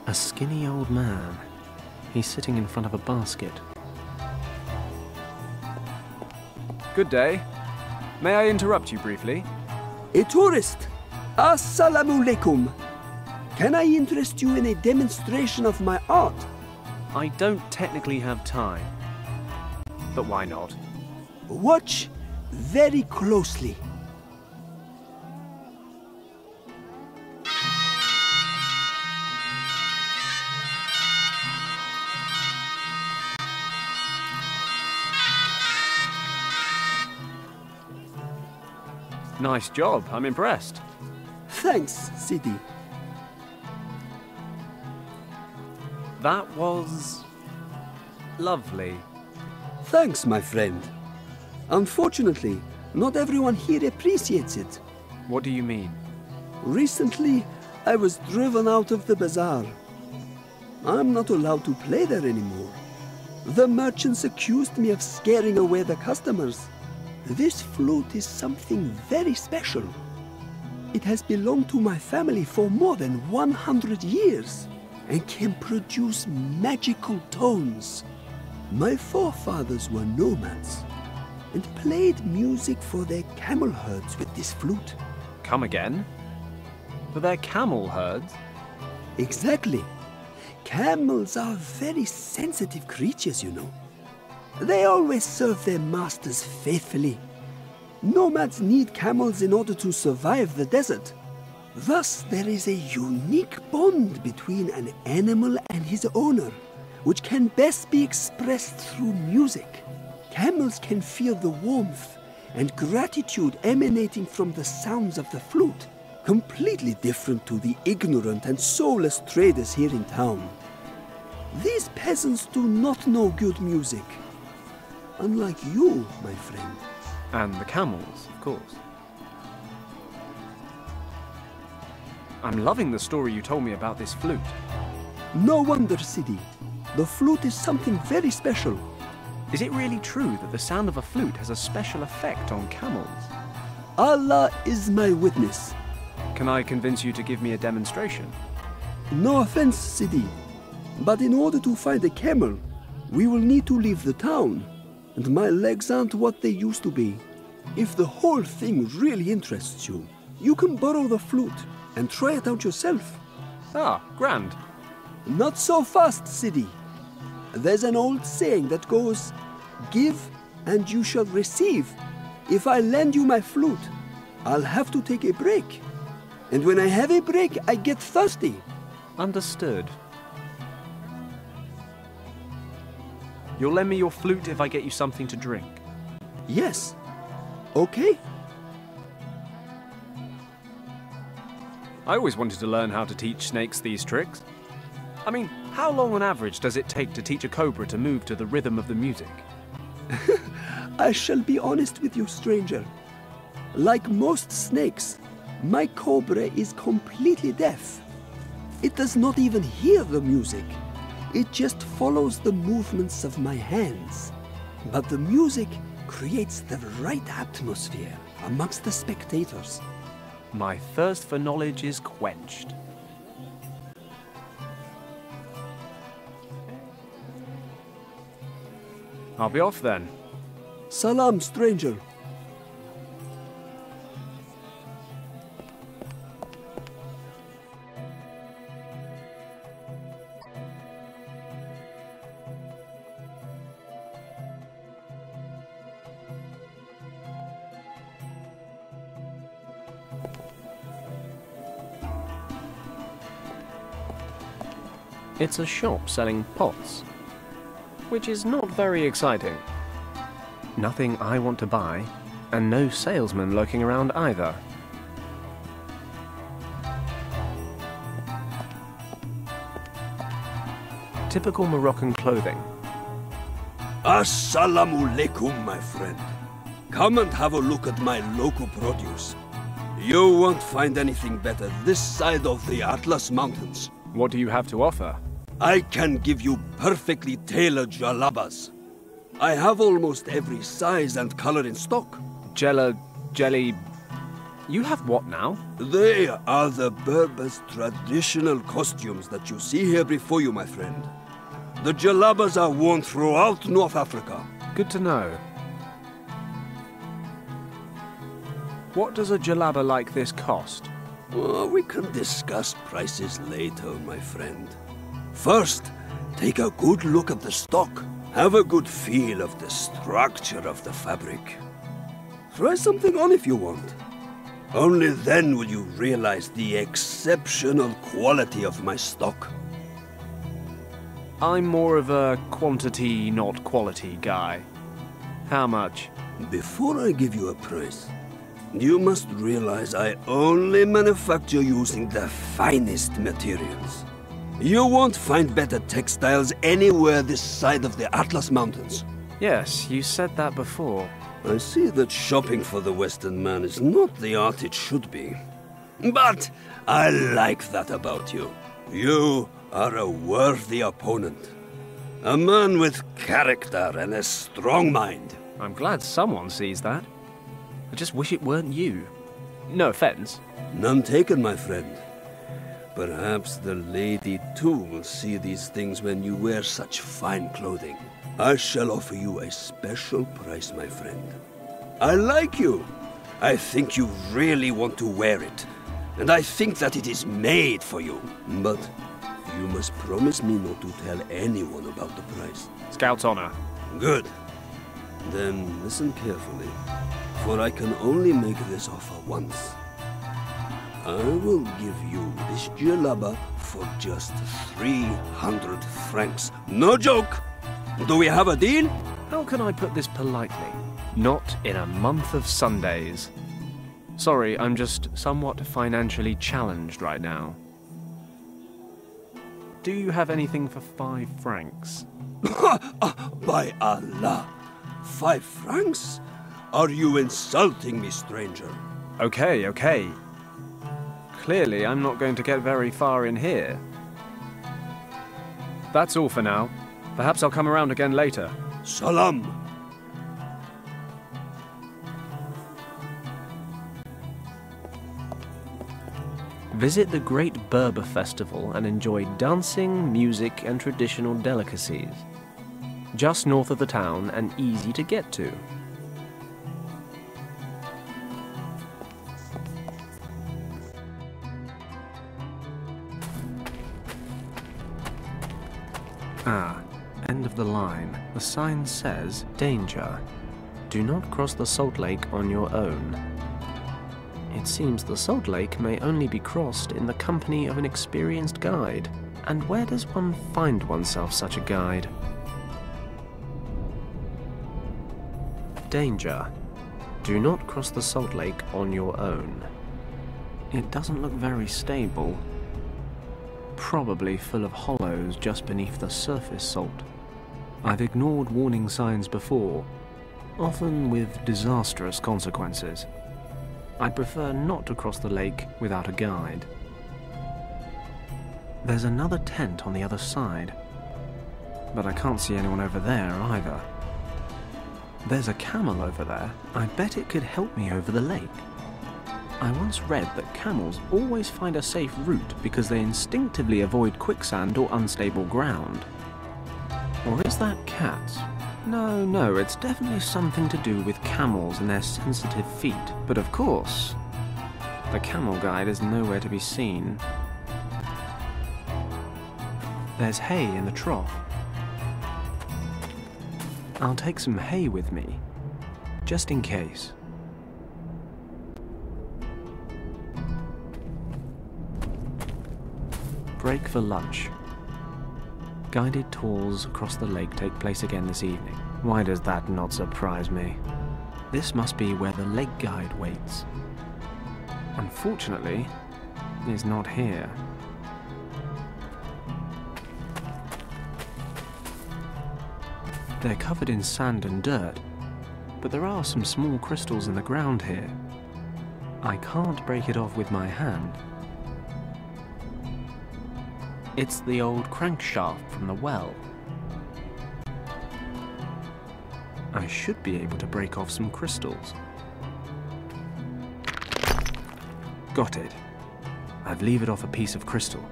A skinny old man. He's sitting in front of a basket. Good day. May I interrupt you briefly? A tourist. Assalamu alaikum. Can I interest you in a demonstration of my art? I don't technically have time. But why not? Watch very closely. Nice job, I'm impressed. Thanks, Sidi. That was... lovely. Thanks, my friend. Unfortunately, not everyone here appreciates it. What do you mean? Recently, I was driven out of the bazaar. I'm not allowed to play there anymore. The merchants accused me of scaring away the customers. This flute is something very special. It has belonged to my family for more than 100 years and can produce magical tones. My forefathers were nomads and played music for their camel herds with this flute. Come again? For their camel herds? Exactly. Camels are very sensitive creatures, you know. They always serve their masters faithfully. Nomads need camels in order to survive the desert. Thus, there is a unique bond between an animal and his owner, which can best be expressed through music. Camels can feel the warmth and gratitude emanating from the sounds of the flute, completely different to the ignorant and soulless traders here in town. These peasants do not know good music. Unlike you, my friend. And the camels, of course. I'm loving the story you told me about this flute. No wonder, Sidi. The flute is something very special. Is it really true that the sound of a flute has a special effect on camels? Allah is my witness. Can I convince you to give me a demonstration? No offense, Sidi, but in order to find a camel, we will need to leave the town, and my legs aren't what they used to be. If the whole thing really interests you, you can borrow the flute and try it out yourself. Ah, grand. Not so fast, Sidi. There's an old saying that goes, "Give and you shall receive." If I lend you my flute, I'll have to take a break. And when I have a break, I get thirsty. Understood. You'll lend me your flute if I get you something to drink. Yes. Okay. I always wanted to learn how to teach snakes these tricks. I mean, how long on average does it take to teach a cobra to move to the rhythm of the music? I shall be honest with you, stranger. Like most snakes, my cobra is completely deaf. It does not even hear the music. It just follows the movements of my hands. But the music creates the right atmosphere amongst the spectators. My thirst for knowledge is quenched. I'll be off then. Salam, stranger. It's a shop selling pots, which is not very exciting. Nothing I want to buy, and no salesman lurking around either. Typical Moroccan clothing. Assalamu alaikum, my friend. Come and have a look at my local produce. You won't find anything better this side of the Atlas Mountains. What do you have to offer? I can give you perfectly tailored jalabas. I have almost every size and color in stock. Jelly... You have what now? They are the Berbers' traditional costumes that you see here before you, my friend. The jalabas are worn throughout North Africa. Good to know. What does a jalaba like this cost? Oh, we can discuss prices later, my friend. First, take a good look at the stock. Have a good feel of the structure of the fabric. Try something on if you want. Only then will you realize the exceptional quality of my stock. I'm more of a quantity, not quality guy. How much? Before I give you a price, you must realize I only manufacture using the finest materials. You won't find better textiles anywhere this side of the Atlas Mountains. Yes, you said that before. I see that shopping for the Western man is not the art it should be. But I like that about you. You are a worthy opponent. A man with character and a strong mind. I'm glad someone sees that. I just wish it weren't you. No offense. None taken, my friend. Perhaps the lady too will see these things when you wear such fine clothing. I shall offer you a special price, my friend. I like you. I think you really want to wear it. And I think that it is made for you. But you must promise me not to tell anyone about the price. Scout's honor. Good. Then listen carefully, for I can only make this offer once. I will give you this jalaba for just 300 francs. No joke! Do we have a deal? How can I put this politely? Not in a month of Sundays. Sorry, I'm just somewhat financially challenged right now. Do you have anything for 5 francs? By Allah! 5 francs? Are you insulting me, stranger? Okay, okay. Clearly, I'm not going to get very far in here. That's all for now. Perhaps I'll come around again later. Salam! Visit the Great Berber Festival and enjoy dancing, music, and traditional delicacies. Just north of the town and easy to get to. Ah, end of the line. The sign says, "Danger. Do not cross the Salt Lake on your own." It seems the Salt Lake may only be crossed in the company of an experienced guide. And where does one find oneself such a guide? Danger. Do not cross the Salt Lake on your own. It doesn't look very stable. Probably full of hollows just beneath the surface salt. I've ignored warning signs before, often with disastrous consequences. I'd prefer not to cross the lake without a guide. There's another tent on the other side, but I can't see anyone over there either. There's a camel over there. I bet it could help me over the lake. I once read that camels always find a safe route because they instinctively avoid quicksand or unstable ground. Or is that cats? No, it's definitely something to do with camels and their sensitive feet. But of course, the camel guide is nowhere to be seen. There's hay in the trough. I'll take some hay with me, just in case. Break for lunch. Guided tours across the lake take place again this evening. Why does that not surprise me? This must be where the lake guide waits. Unfortunately, he's not here. They're covered in sand and dirt, but there are some small crystals in the ground here. I can't break it off with my hand. It's the old crankshaft from the well. I should be able to break off some crystals. got it. I've levered off a piece of crystal.